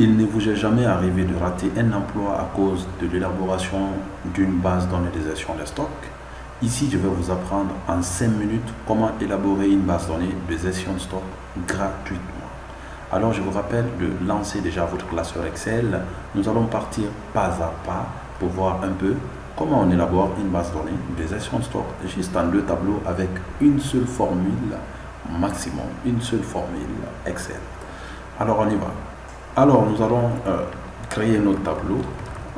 Il ne vous est jamais arrivé de rater un emploi à cause de l'élaboration d'une base donnée de gestion des stocks. Ici, je vais vous apprendre en 5 minutes comment élaborer une base donnée de gestion de stock gratuitement. Alors, je vous rappelle de lancer déjà votre classeur Excel. Nous allons partir pas à pas pour voir un peu comment on élabore une base donnée de gestion de stock juste en 2 tableaux avec une seule formule maximum, une seule formule Excel. Alors, on y va. Alors, nous allons créer notre tableau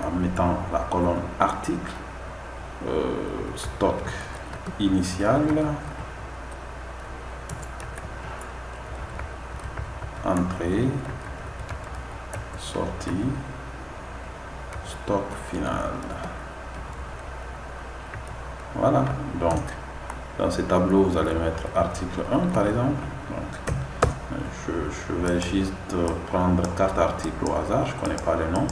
en mettant la colonne article, stock initial, entrée, sortie, stock final. Voilà, donc dans ce tableau, vous allez mettre article 1 par exemple. Donc, je vais juste prendre carte article au hasard, je ne connais pas les noms.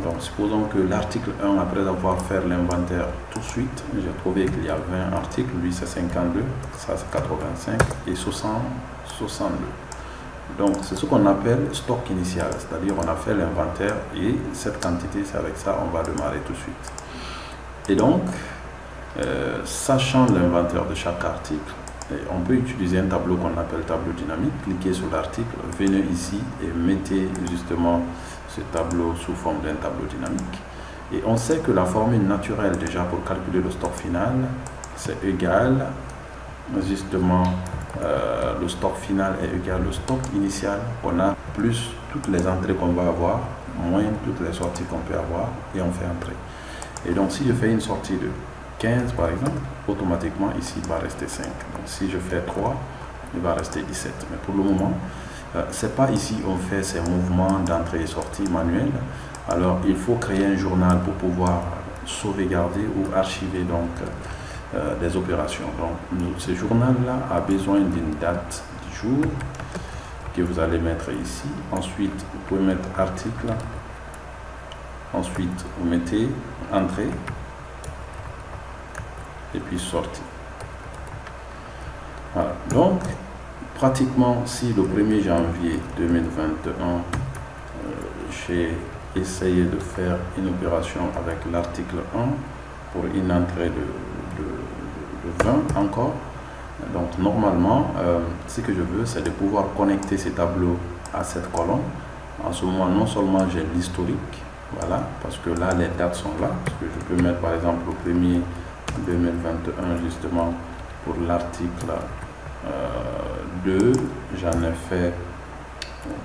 Donc supposons que l'article 1, après avoir fait l'inventaire tout de suite, j'ai trouvé qu'il y a 20 articles, lui c'est 52, ça c'est 85 et 62. Donc c'est ce qu'on appelle stock initial, c'est-à-dire on a fait l'inventaire et cette quantité, c'est avec ça on va démarrer tout de suite. Et donc, sachant l'inventaire de chaque article, et on peut utiliser un tableau qu'on appelle tableau dynamique. Cliquez sur l'article, venez ici et mettez justement ce tableau sous forme d'un tableau dynamique. Et on sait que la formule naturelle déjà pour calculer le stock final, c'est égal, justement, le stock final est égal au stock initial qu'on a plus toutes les entrées qu'on va avoir, moins toutes les sorties qu'on peut avoir, et on fait entrer. Et donc si je fais une sortie de 15 par exemple, automatiquement ici il va rester 5. Donc si je fais 3, il va rester 17. Mais pour le moment, c'est pas ici on fait ces mouvements d'entrée et sortie manuels. Alors il faut créer un journal pour pouvoir sauvegarder ou archiver donc des opérations. Donc ce journal-là a besoin d'une date du jour que vous allez mettre ici. Ensuite, vous pouvez mettre article. Ensuite, vous mettez entrée. Et puis sortie. Voilà. Donc, pratiquement, si le 1er janvier 2021, j'ai essayé de faire une opération avec l'article 1 pour une entrée de 20 encore. Donc, normalement, ce que je veux, c'est de pouvoir connecter ces tableaux à cette colonne. En ce moment, non seulement j'ai l'historique, voilà, parce que là, les dates sont là, parce que je peux mettre par exemple le 1er 2021 justement pour l'article 2, j'en ai fait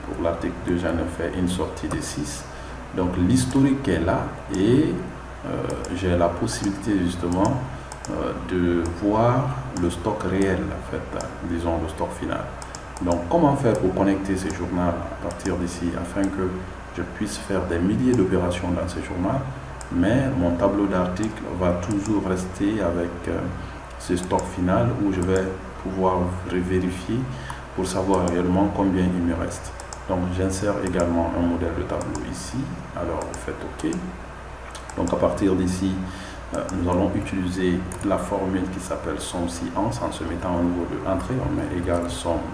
pour l'article 2 j'en ai fait une sortie de 6, donc l'historique est là et j'ai la possibilité justement de voir le stock réel en fait, disons le stock final. Donc comment faire pour connecter ce journal à partir d'ici afin que je puisse faire des milliers d'opérations dans ce journal, mais mon tableau d'articles va toujours rester avec ce stock final où je vais pouvoir vérifier pour savoir réellement combien il me reste. Donc j'insère également un modèle de tableau ici. Alors vous faites OK. Donc à partir d'ici, nous allons utiliser la formule qui s'appelle somme si-ans en se mettant au niveau de entrée, on met égal somme.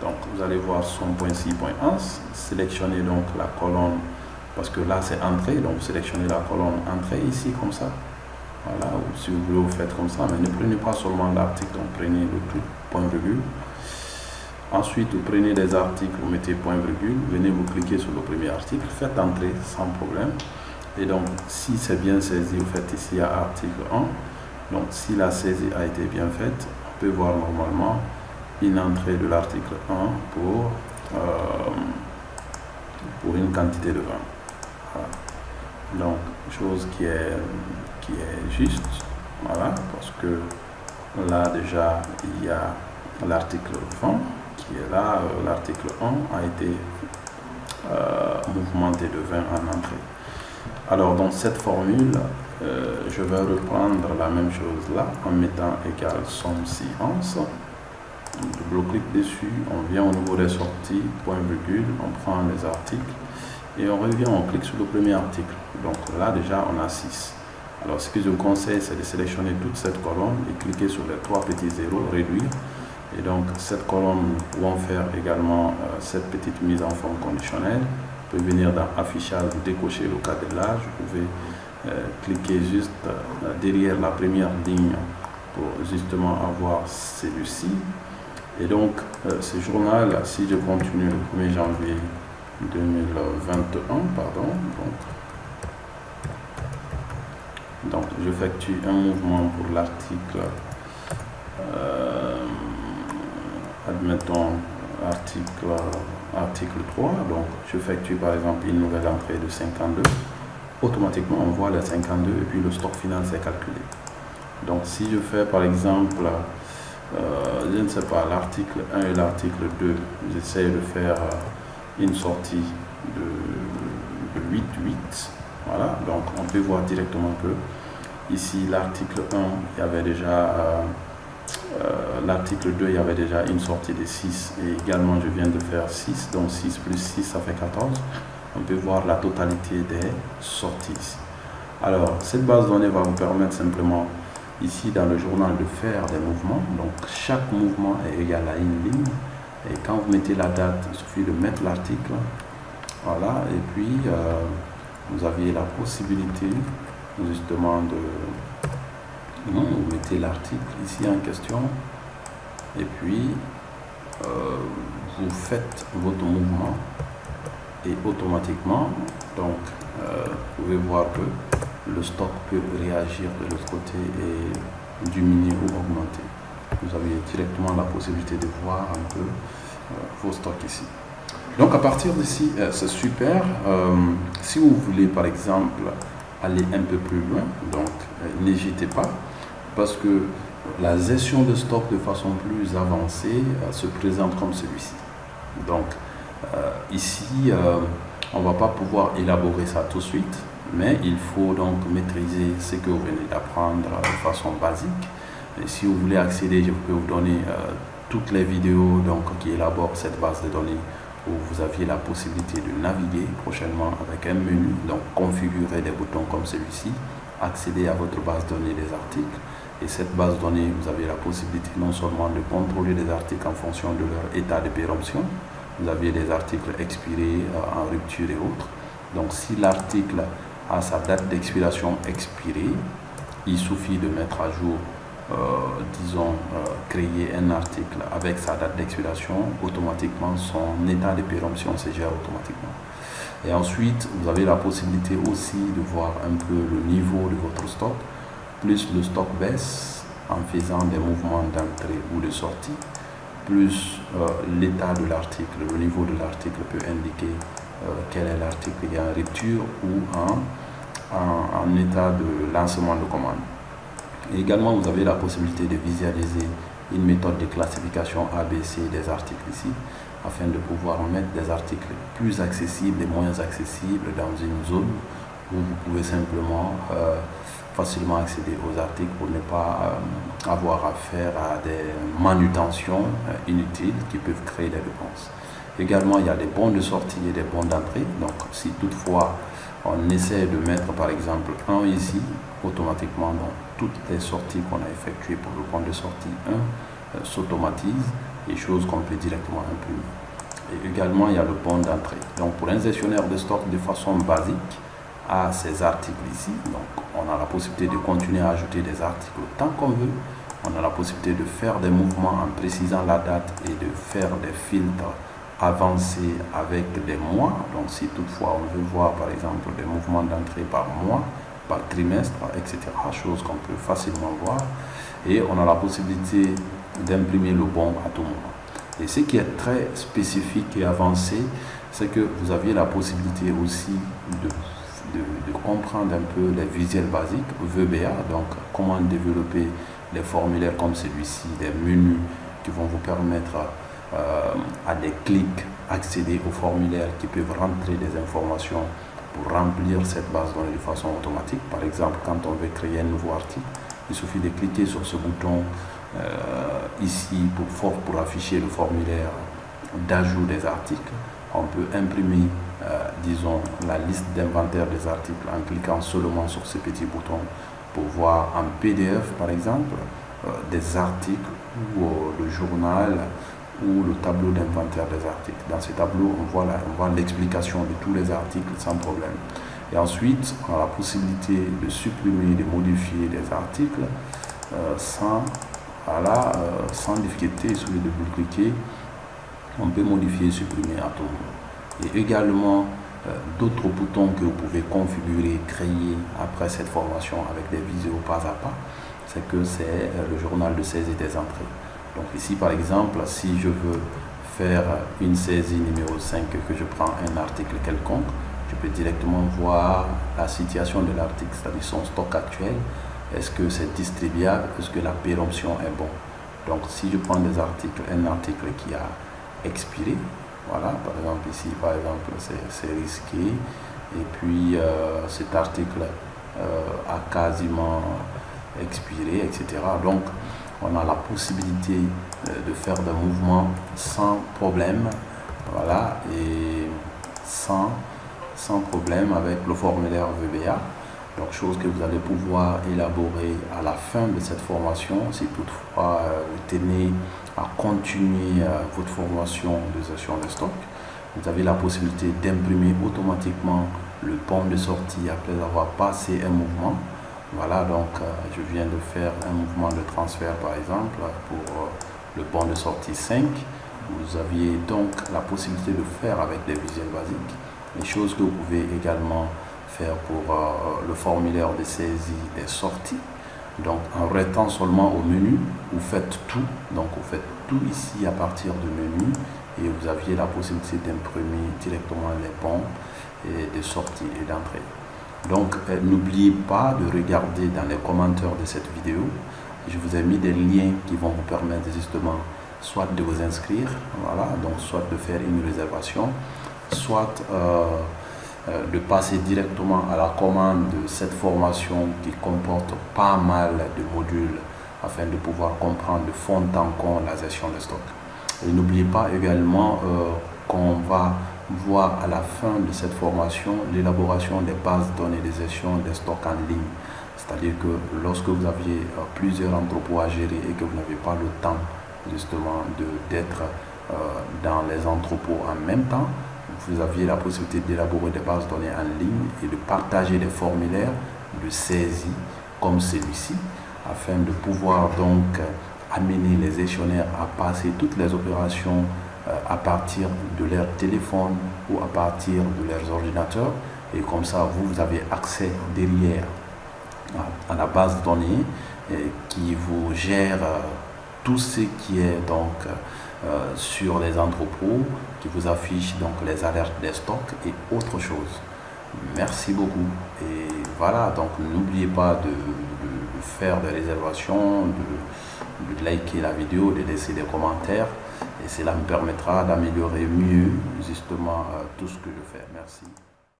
Donc vous allez voir somme.si.ans, sélectionnez donc la colonne. Parce que là c'est entrée, donc vous sélectionnez la colonne entrée ici comme ça. Voilà, ou si vous voulez vous faites comme ça, mais ne prenez pas seulement l'article, donc prenez le tout, point virgule. Ensuite vous prenez des articles, vous mettez point virgule, venez vous cliquer sur le premier article, faites entrer sans problème. Et donc si c'est bien saisi, vous faites ici à article 1. Donc si la saisie a été bien faite, on peut voir normalement une entrée de l'article 1 pour une quantité de 20. Voilà. Donc chose qui est juste, voilà, parce que là déjà il y a l'article 20 qui est là, l'article 1 a été mouvementé de 20 en entrée. Alors dans cette formule, je vais reprendre la même chose là en mettant égal somme si-ans. Double-clic dessus, on vient au niveau des sorties, point virgule, on prend les articles et on revient, on clique sur le premier article. Donc là déjà on a 6. Alors ce que je vous conseille, c'est de sélectionner toute cette colonne et cliquer sur les 3 petits zéros, réduire. Et donc cette colonne, nous pouvons faire également cette petite mise en forme conditionnelle Vous pouvez venir dans affichage, vous décochez le cadrage, vous pouvez cliquer juste derrière la première ligne pour justement avoir celui-ci. Et donc ce journal, si je continue le 1er janvier 2021, pardon, donc j'effectue un mouvement pour l'article, admettons article 3, donc j'effectue par exemple une nouvelle entrée de 52, automatiquement on voit les 52 et puis le stock final s'est calculé. Donc si je fais par exemple, je ne sais pas, l'article 1 et l'article 2, j'essaie de faire une sortie de 8, voilà, donc on peut voir directement que ici l'article 1, il y avait déjà l'article 2, il y avait déjà une sortie de 6 et également je viens de faire 6, donc 6 plus 6 ça fait 14. On peut voir la totalité des sorties ici. Alors cette base de données va vous permettre simplement ici dans le journal de faire des mouvements, donc chaque mouvement est égal à une ligne et quand vous mettez la date, il suffit de mettre l'article, voilà, et puis vous aviez la possibilité justement de vous mettez l'article ici en question et puis vous faites votre mouvement et automatiquement donc vous pouvez voir que le stock peut réagir de l'autre côté et diminuer ou augmenter. Vous avez directement la possibilité de voir un peu vos stocks ici. Donc à partir d'ici, c'est super. Si vous voulez par exemple aller un peu plus loin, donc n'hésitez pas, parce que la gestion de stock de façon plus avancée se présente comme celui-ci. Donc ici, on ne va pas pouvoir élaborer ça tout de suite, mais il faut donc maîtriser ce que vous venez d'apprendre de façon basique. Et si vous voulez accéder, je peux vous donner toutes les vidéos donc, qui élaborent cette base de données où vous aviez la possibilité de naviguer prochainement avec un menu, donc configurer des boutons comme celui-ci, accéder à votre base de données des articles. Et cette base de données, vous avez la possibilité non seulement de contrôler les articles en fonction de leur état de péremption, vous avez des articles expirés, en rupture et autres. Donc si l'article a sa date d'expiration expirée, il suffit de mettre à jour, disons, créer un article avec sa date d'expiration, automatiquement son état de péremption se gère automatiquement. Et ensuite, vous avez la possibilité aussi de voir un peu le niveau de votre stock. Plus le stock baisse en faisant des mouvements d'entrée ou de sortie, plus l'état de l'article, le niveau de l'article peut indiquer quel est l'article qui est en rupture ou en état de lancement de commande. Et également, vous avez la possibilité de visualiser une méthode de classification ABC des articles ici, afin de pouvoir mettre des articles plus accessibles et moins accessibles dans une zone où vous pouvez simplement facilement accéder aux articles pour ne pas avoir affaire à des manutentions inutiles qui peuvent créer des dépenses. Également, il y a des bons de sortie et des bons d'entrée. Donc, si toutefois on essaie de mettre par exemple un ici, automatiquement dans toutes les sorties qu'on a effectuées pour le bon de sortie 1 s'automatise, et choses qu'on peut directement imprimer. Et également, il y a le bon d'entrée. Donc, pour un gestionnaire de stock de façon basique, à ces articles ici, donc on a la possibilité de continuer à ajouter des articles tant qu'on veut, on a la possibilité de faire des mouvements en précisant la date et de faire des filtres avancés avec des mois. Donc si toutefois on veut voir par exemple des mouvements d'entrée par mois, par trimestre, etc., chose qu'on peut facilement voir, et on a la possibilité d'imprimer le bon à tout moment. Et ce qui est très spécifique et avancé, c'est que vous aviez la possibilité aussi de comprendre un peu les visuels basiques, VBA, donc comment développer des formulaires comme celui-ci, des menus qui vont vous permettre à des clics accéder aux formulaires qui peuvent rentrer des informations pour remplir cette base de données de façon automatique. Par exemple, quand on veut créer un nouveau article, il suffit de cliquer sur ce bouton ici pour afficher le formulaire d'ajout des articles. On peut imprimer disons, la liste d'inventaire des articles en cliquant seulement sur ce petit bouton pour voir en PDF, par exemple, des articles ou le journal ou le tableau d'inventaire des articles. Dans ce tableau, on voit l'explication de tous les articles sans problème. Et ensuite, on a la possibilité de supprimer, de modifier des articles sans difficulté. Il suffit de double-cliquer. On peut modifier et supprimer à tout moment. Et également, d'autres boutons que vous pouvez configurer, créer après cette formation avec des vidéos pas à pas, c'est que c'est le journal de saisie des entrées. Donc ici par exemple, si je veux faire une saisie numéro 5, que je prends un article quelconque, je peux directement voir la situation de l'article, c'est-à-dire son stock actuel. Est-ce que c'est distribuable? Est-ce que la péremption est bon? Donc si je prends des articles, un article qui a expiré, voilà, par exemple ici, par exemple, c'est risqué, et puis cet article a quasiment expiré, etc. Donc on a la possibilité de faire des mouvements sans problème, voilà, et sans problème avec le formulaire VBA. Donc, chose que vous allez pouvoir élaborer à la fin de cette formation, si toutefois vous tenez à continuer votre formation de gestion de stock. Vous avez la possibilité d'imprimer automatiquement le bon de sortie après avoir passé un mouvement. Voilà, donc je viens de faire un mouvement de transfert par exemple pour le bon de sortie 5. Vous aviez donc la possibilité de faire avec des visuels basiques. Les choses que vous pouvez également faire pour le formulaire de saisie des sorties. Donc en restant seulement au menu, vous faites tout. Donc vous faites tout ici à partir du menu et vous aviez la possibilité d'imprimer directement les bons et de sortie et d'entrée. Donc n'oubliez pas de regarder dans les commentaires de cette vidéo. Je vous ai mis des liens qui vont vous permettre justement soit de vous inscrire, voilà, donc soit de faire une réservation, soit de passer directement à la commande de cette formation qui comporte pas mal de modules afin de pouvoir comprendre de fond en comble la gestion de stock. Et n'oubliez pas également qu'on va voir à la fin de cette formation l'élaboration des bases de données de gestion des stocks en ligne. C'est-à-dire que lorsque vous aviez plusieurs entrepôts à gérer et que vous n'avez pas le temps justement d'être dans les entrepôts en même temps, vous aviez la possibilité d'élaborer des bases de données en ligne et de partager des formulaires de saisie comme celui-ci afin de pouvoir donc amener les gestionnaires à passer toutes les opérations à partir de leur téléphone ou à partir de leurs ordinateurs, et comme ça vous avez accès derrière à la base de données qui vous gère tout ce qui est donc sur les entrepôts, qui vous affiche donc les alertes des stocks et autre chose. Merci beaucoup. Et voilà, donc n'oubliez pas de faire des réservations, de liker la vidéo, de laisser des commentaires. Et cela me permettra d'améliorer mieux justement tout ce que je fais. Merci.